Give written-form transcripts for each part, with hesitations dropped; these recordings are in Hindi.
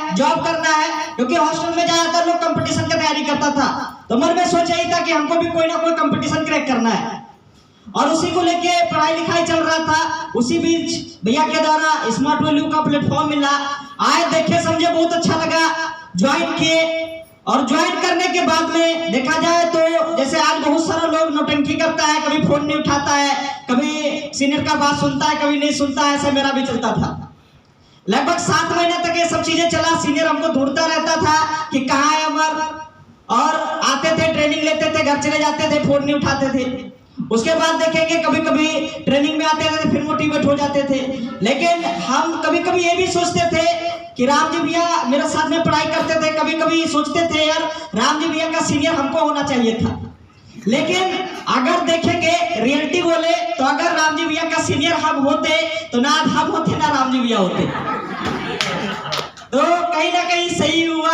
है, जॉब करना है, क्योंकि हॉस्टल में ज्यादातर लोग कंपटीशन की तैयारी करता था। तो मन में सोच यही था कि हमको भी कोई ना कोई कंपटीशन क्रैक करना है, और उसी को लेके पढ़ाई लिखाई चल रहा था। उसी बीच भैया के द्वारा स्मार्ट वैल्यू का प्लेटफॉर्म मिला, आए, देखे, समझे, बहुत अच्छा लगा, ज्वाइन किए। और ज्वाइन करने के बाद में देखा जाए तो जैसे आज बहुत सारा लोग नौटंकी करता है, कभी फोन नहीं उठाता है, कभी सीनियर का बात सुनता है, कभी नहीं सुनता है, ऐसा मेरा भी चलता था। लगभग 7 महीने तक ये सब चीजें चला। सीनियर हमको ढूंढता रहता था कि कहाँ है अमर, और आते थे, ट्रेनिंग लेते थे, घर चले जाते थे, फोन नहीं उठाते थे। उसके बाद देखेंगे कभी कभी ट्रेनिंग में आते थे, फिर मोटिवेट हो जाते थे। लेकिन हम कभी कभी ये भी सोचते थे कि राम जी भैया मेरे साथ में पढ़ाई करते थे, कभी कभी सोचते थे यार राम जी भैया का सीनियर हमको होना चाहिए था। लेकिन अगर देखेंगे रियलिटी बोले तो अगर राम जी भैया का सीनियर हम होते तो ना हम होते ना राम जी भैया होते। तो कहीं ना कहीं सही हुआ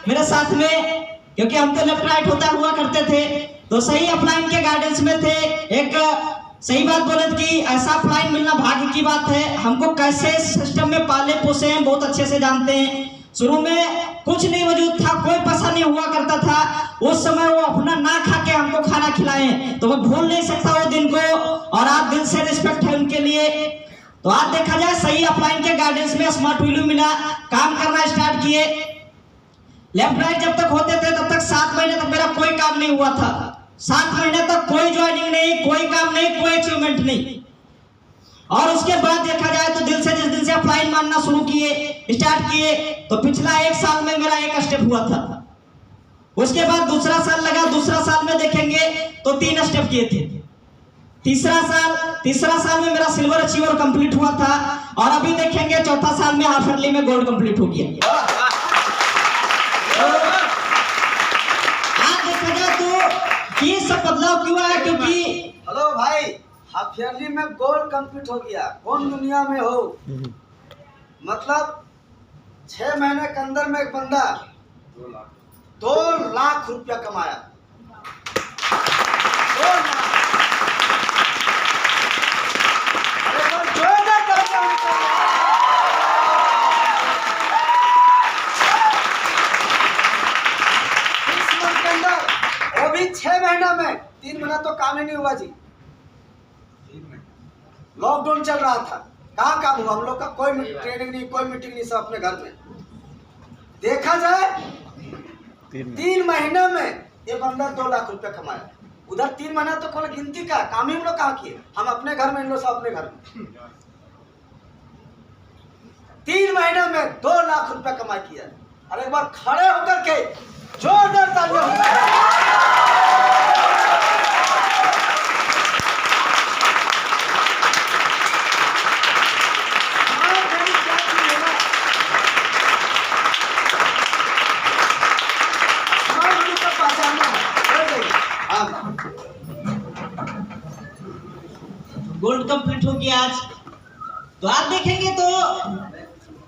मेरे साथ में, क्योंकि हम तो लेफ्ट राइट होता हुआ करते थे, तो सही अपलाइन के गाइडेंस में थे। एक सही बात बोले कि ऐसा अपलाइन मिलना भाग्य की बात है। हमको कैसे सिस्टम में पाले पोसे हैं बहुत अच्छे से जानते हैं। शुरू में कुछ नहीं मौजूद था, कोई पैसा नहीं हुआ करता था, उस समय वो अपना ना खा के हमको खाना खिलाए, तो मैं भूल नहीं सकता वो दिन को, और आज दिल से रिस्पेक्ट है उनके लिए। तो आज देखा जाए सही अपलाइन के गाइडेंस में स्मार्ट वैल्यू मिला, काम करना स्टार्ट किए। लेफ्ट राइट जब तक होते थे तब तक 7 महीने तक मेरा कोई काम नहीं हुआ था। 7 महीने तक कोई ज्वाइनिंग नहीं, कोई काम नहीं, कोई अचीवमेंट नहीं। और उसके बाद देखा जाए तो दिल से जिस दिन से अपलाइन मानना शुरू किए, स्टार्ट किए, तो पिछला 1 साल में मेरा 1 स्टेप हुआ था। उसके बाद दूसरा साल लगा, दूसरा साल में देखेंगे तो 3 स्टेप किए थे। तीसरा साल में मेरा सिल्वर अचीवर कंप्लीट हुआ था, और अभी देखेंगे चौथा साल में हाफ ईयरली में गोल्ड कंप्लीट हो गया। आज देखा जाए तो ये सब बदलाव क्यों आया, क्योंकि हेलो भाई, हाफ ईयरली में गोल्ड कंप्लीट हो गया। कौन दुनिया में हो, मतलब 6 महीने के अंदर में एक बंदा 2 लाख रुपया कमाया। 2 लाख। वो भी 6 महीना में, 3 महीना तो काम ही नहीं हुआ जी। लॉकडाउन चल रहा था, कहाँ काम हुआ हम लोग का? कोई ट्रेनिंग नहीं, कोई मीटिंग नहीं, सब अपने घर में। देखा जाए 3 महीने में ये बंदा 2 लाख रुपया कमाया। उधर 3 महीना तो कोई गिनती का काम ही हम लोग कहाँ किए, हम अपने घर में, इन लोग सब अपने घर में। 3 महीने में 2 लाख रुपया कमाई किया। अरे एक बार खड़े होकर के जोरदार तालियां। गोल्ड कंप्लीट हो गया आज। तो आप देखेंगे तो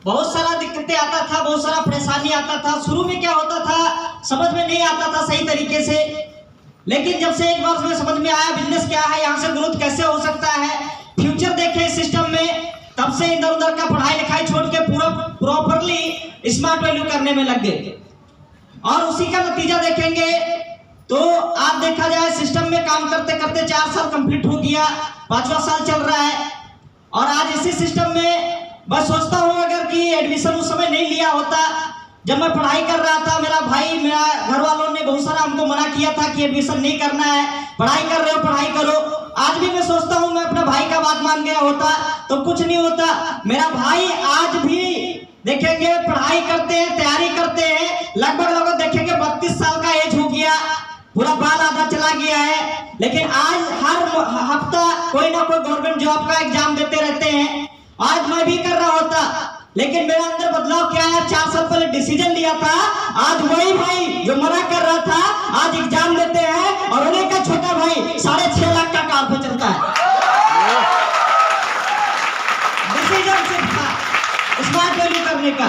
बहुत सारा दिक्कतें आता था, बहुत सारा परेशानी आता था। शुरू में क्या होता था समझ में नहीं आता था सही तरीके से, लेकिन जब से 1 वर्ष में समझ में आया बिजनेस क्या है, यहाँ से ग्रोथ कैसे हो सकता है, फ्यूचर देखे सिस्टम में, तब से इधर उधर का पढ़ाई लिखाई छोड़ के पूरा प्रॉपरली स्मार्ट वैल्यू करने में लग गए। और उसी का नतीजा देखेंगे तो आप देखा जाए सिस्टम में काम करते करते 4 साल कंप्लीट हो गया, 5वां साल चल रहा है। और आज इसी सिस्टम में बस सोचता हूँ अगर कि एडमिशन उस समय नहीं लिया होता, जब मैं पढ़ाई कर रहा था, मेरा भाई, मेरा घर वालों ने बहुत सारा हमको मना किया था कि एडमिशन नहीं करना है, पढ़ाई कर रहे हो पढ़ाई करो। आज भी मैं सोचता हूँ मैं अपना भाई का बात मान गया होता तो कुछ नहीं होता। मेरा भाई आज भी देखेंगे पढ़ाई करते हैं, तैयारी करते हैं, लगभग देखेंगे 32 साल का एज हो गया, पूरा बाल आधा चला गया है, लेकिन आज हर हफ्ता कोई ना कोई गवर्नमेंट जॉब का एग्जाम देते रहते हैं। आज मैं भी कर रहा होता, लेकिन मेरे अंदर बदलाव क्या है, 4 साल पहले डिसीजन लिया था, आज वही भाई जो मना कर रहा था आज एग्जाम देते हैं, और उन्हीं का छोटा भाई 6.5 लाख का कार पे चलता है। डिसीजन सिर्फ था स्मार्ट वैल्यू करने का।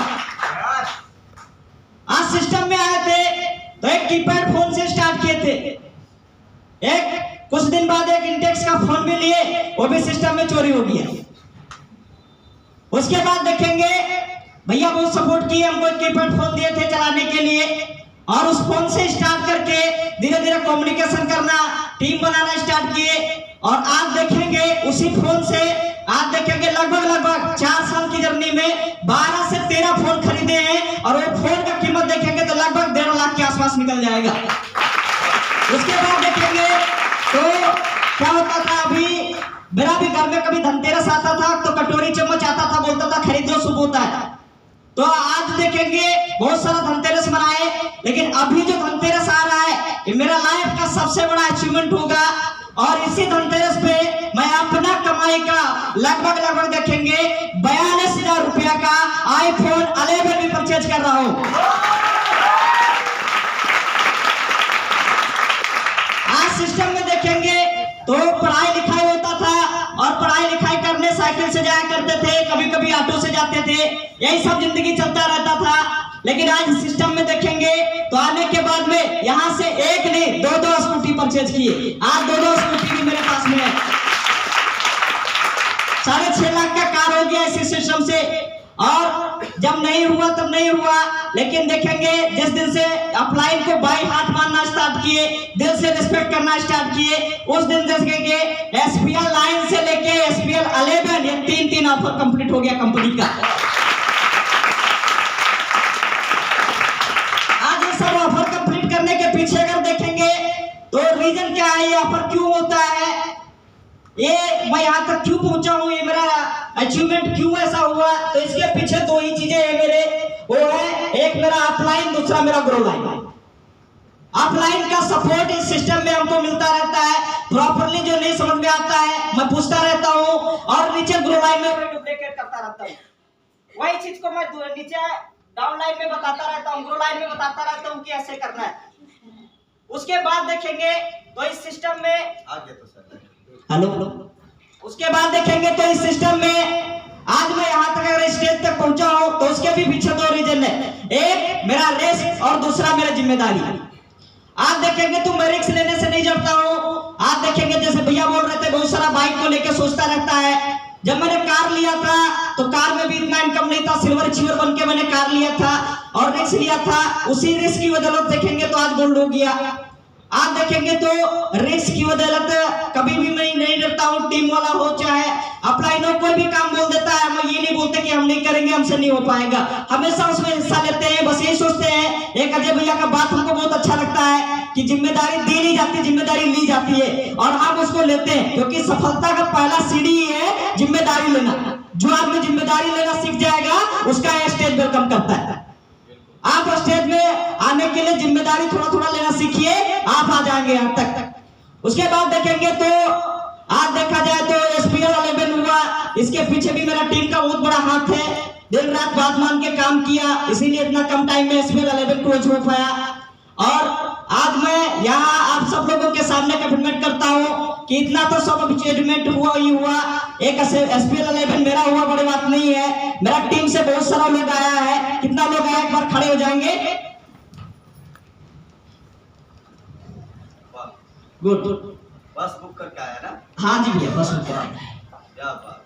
आज सिस्टम में आए थे तो एक कीपैड फोन से स्टार्ट किए थे, एक कुछ दिन बाद एक इंटेक्स का फोन भी लिए, वो भी सिस्टम में चोरी हो गया। उसके बाद देखेंगे भैया बहुत सपोर्ट किए हमको, कीपैड फोन दिए थे चलाने के लिए, और उस फोन से स्टार्ट करके धीरे धीरे कम्युनिकेशन करना, टीम बनाना स्टार्ट किए। और आज देखेंगे उसी फोन से, आज देखेंगे लगभग 4 साल की जर्नी में 12 से 13 फोन खरीदे हैं, और वो फोन का कीमत देखेंगे तो लगभग 1.5 लाख के आसपास निकल जाएगा। उसके बाद देखेंगे तो क्या होता था, अभी मेरा भी घर में कभी धनतेरस आता था तो कटोरी चम्मच आता था, बोलता था खरीद लो शुभ होता है। तो आज देखेंगे बहुत सारा धनतेरस मनाए, लेकिन अभी जो धनतेरस आ रहा है ये मेरा लाइफ का सबसे बड़ा अचीवमेंट होगा। और इसी धनतेरस पे मैं अपना कमाई का लगभग देखेंगे 42,000 रुपया का iPhone 11 भी परचेज कर रहा हूं। आज सिस्टम में देखेंगे तो पढ़ाई लिखाई होता था, और पढ़ाई लिखाई करने साइकिल से जाया करते थे, कभी कभी ऑटो से जाते थे, यही सब जिंदगी चलता रहता था। लेकिन आज सिस्टम में देखेंगे तो आने के बाद में यहाँ से एक नहीं 2 स्कूटी परचेज किए। आज 2 स्कूटी भी मेरे पास में है। 6.5 लाख का कार हो गया इसी सिस्टम से। और जब नहीं हुआ तब नहीं हुआ, लेकिन देखेंगे जिस दिन से अपलाइन को बाई हाथ मानना स्टार्ट किए, दिल से रिस्पेक्ट करना स्टार्ट किए, उस दिन देखेंगे SPL 9 से लेके SPL 11 ये 3 ऑफर कंप्लीट हो गया कंपनी का। आज ये सब ऑफर कंप्लीट करने के पीछे अगर देखेंगे तो रीजन क्या है, ये ऑफर क्यों होता है, ये मैं यहाँ तक क्यों पहुंचा हूँ, ये मेरा अचीवमेंट क्यों ऐसा हुआ, तो इसके पीछे 2 ही चीजें हैं मेरे, वो है एक मेरा ऑफलाइन, दूसरा मेरा ग्रो लाइन। ऑफलाइन का सपोर्ट इस सिस्टम में हमको मिलता रहता है, प्रॉपरली जो नहीं समझ में आता है मैं पूछता रहता हूँ, और नीचे ग्रो लाइन में डुप्लीकेट करता रहता हूँ। वही चीज को मैं नीचे डाउन लाइन में बताता रहता हूँ, ग्रो लाइन में बताता रहता हूँ कि ऐसे करना है। उसके बाद देखेंगे तो इस सिस्टम में आगे तो सर हेलो, उसके बाद देखेंगे तो इस सिस्टम में आज मैं यहाँ तक अगर स्टेज तक पहुंचा हूं तो उसके भी पीछे 2 रीजन है, एक मेरा रिस्क और दूसरा मेरा जिम्मेदारी। आज देखेंगे तो मैं रिस्क लेने से नहीं डरता हूं। आज देखेंगे जैसे भैया बोल रहे थे बहुत सारा बाइक को लेकर सोचता रहता है। जब मैंने कार लिया था तो कार में भी इतना इनकम नहीं था, सिल्वर अचीवर बन के मैंने कार लिया था और रिस्क लिया था, उसी रिस्क की वजह देखेंगे तो आज गोल्ड हो गया। आज देखेंगे तो रिस्क की वजह कभी भी मैं नहीं डरता हूँ, टीम वाला हो चाहे अपलाइनर कोई भी काम बोल देता है, हम ये नहीं बोलते कि हम नहीं करेंगे, हमसे नहीं हो पाएगा, हमेशा उसमें हिस्सा लेते हैं। बस यही सोचते हैं। एक अजय भैया का बात हमको बहुत अच्छा लगता है कि जिम्मेदारी दी नहीं जाती, जिम्मेदारी ली जाती है और हम उसको लेते हैं, क्योंकि सफलता का पहला सीढ़ी है जिम्मेदारी लेना। जो आदमी जिम्मेदारी लेना सीख जाएगा उसका स्टेज वेलकम करता है। आप स्टेज में आने के लिए जिम्मेदारी थोड़ा लेना सीखिए, आप आ जाएंगे यहाँ तक। उसके बाद देखेंगे तो आज देखा जाए तो SPL 11 हुआ, इसके पीछे भी मेरा टीम का बहुत बड़ा हाथ है। दिन रात बात मान के काम किया, इसीलिए इतना कम टाइम में SPL 11 को अचीव पाया। और आज मैं यहाँ आप सब लोगों के सामने कमिटमेंट करता हूँ कि इतना तो सब अचीवमेंट हुआ ही हुआ, एक SPL 11 मेरा हुआ बड़ी बात नहीं है, मेरा टीम से बहुत सारा लोग आया है। कितना लोग आया एक बार खड़े हो जाएंगे? गुड, बस बुक करके आया ना? हाँ जी भैया बस बुक करा। क्या बात।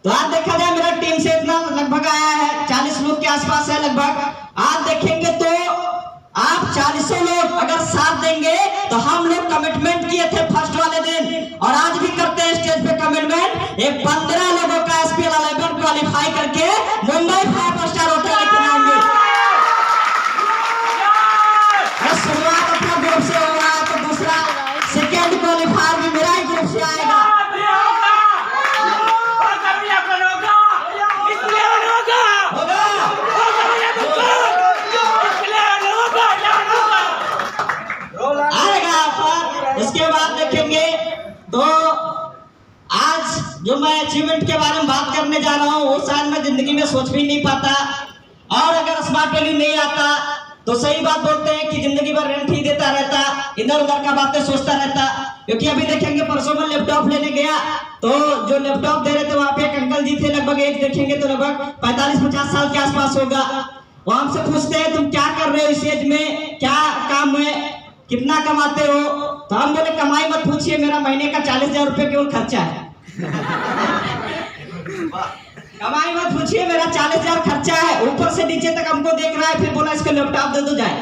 तो आज देखा जाए मेरा टीम से इतना लगभग आया है, 40 लोग के आसपास है लगभग। आज देखेंगे तो आप 40 लोग अगर साथ देंगे तो हम लोग कमिटमेंट किए थे फर्स्ट वाले दिन और आज भी करते हैं स्टेज पे कमिटमेंट। एक 15 लोगों का SPL 11 क्वालिफाई करके मुंबई 5 स्टार होटल लेकर आएंगे। शुरुआत अपना ग्रुप से हो रहा है तो दूसरा सेकेंड क्वालिफायर भी मेरा ही ग्रुप से आएगा। इसके बाद देखेंगे तो आज जो मैं अचीवमेंट के बारे में बात करने जा रहा हूँ वो शायद मैं जिंदगी में सोच भी नहीं पाता। और अगर स्मार्ट वैल्यू नहीं आता तो सही बात बोलते हैं कि जिंदगी भर रेंट ही देता रहता, इधर उधर का बातें सोचता रहता। क्योंकि अभी देखेंगे परसों में लैपटॉप लेने गया तो जो लैपटॉप दे रहे थे वहां पे एक अंकल जी थे, लगभग एज देखेंगे तो लगभग 45-50 साल के आसपास होगा। वो हमसे पूछते हैं तुम क्या कर रहे हो इस एज में, क्या काम है, कितना कमाते हो? तो हम बोले कमाई मत पूछिए, मेरा महीने का 40,000 रुपये केवल खर्चा है। कमाई मत पूछिए, मेरा 40,000 खर्चा है, ऊपर से नीचे तक हमको देख रहा है, फिर बोला इसको लैपटॉप दे दो जाए,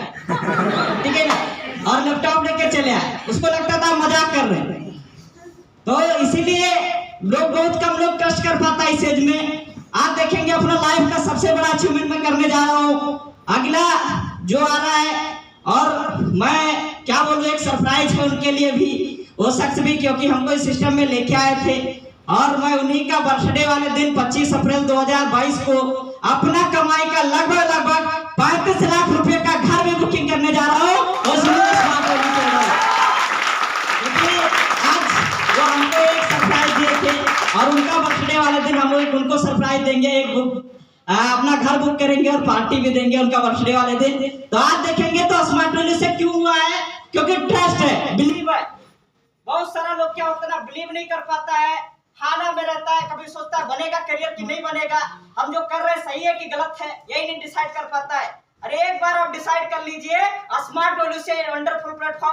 ठीक है ना, और लैपटॉप लेके चले आए, उसको लगता था मजाक कर रहे हैं। तो इसीलिए लोग बहुत कम लोग ट्रस्ट कर पाता है इस एज में। आप देखेंगे अपना लाइफ का सबसे बड़ा अचीवमेंट मैं करने जा रहा हूँ, अगला जो आ रहा है, और मैं क्या बोलूँ, एक सरप्राइज है उनके लिए भी, वो शख्स भी, क्योंकि हमको इस सिस्टम में लेके आए थे, और मैं उन्हीं का बर्थडे वाले दिन 25 अप्रैल 2022 को अपना कमाई का लगभग 35 लाख रुपए का घर में बुकिंग करने जा रहा हूँ। आज वो हमको एक सरप्राइज दिए थे, और उनका बर्थडे वाले दिन हम उनको सरप्राइज देंगे, एक बुक अपना घर बुक करेंगे और पार्टी भी देंगे उनका बर्थडे वाले दिन। तो आज देखेंगे तो स्मार्ट वैल्यू से क्यों हुआ है, क्योंकि ट्रस्ट है, बिलीव है। बहुत सारा लोग क्या होता है ना, बिलीव नहीं कर पाता है, खाना में रहता है, कभी सोचता है बनेगा करियर कि नहीं बनेगा, हम जो कर रहे हैं सही है कि गलत है, यही नहीं डिसाइड कर पाता है। अरे एक बार आप डिसाइड कर लीजिए, स्मार्ट वैल्यू से वंडरफुल प्लेटफॉर्म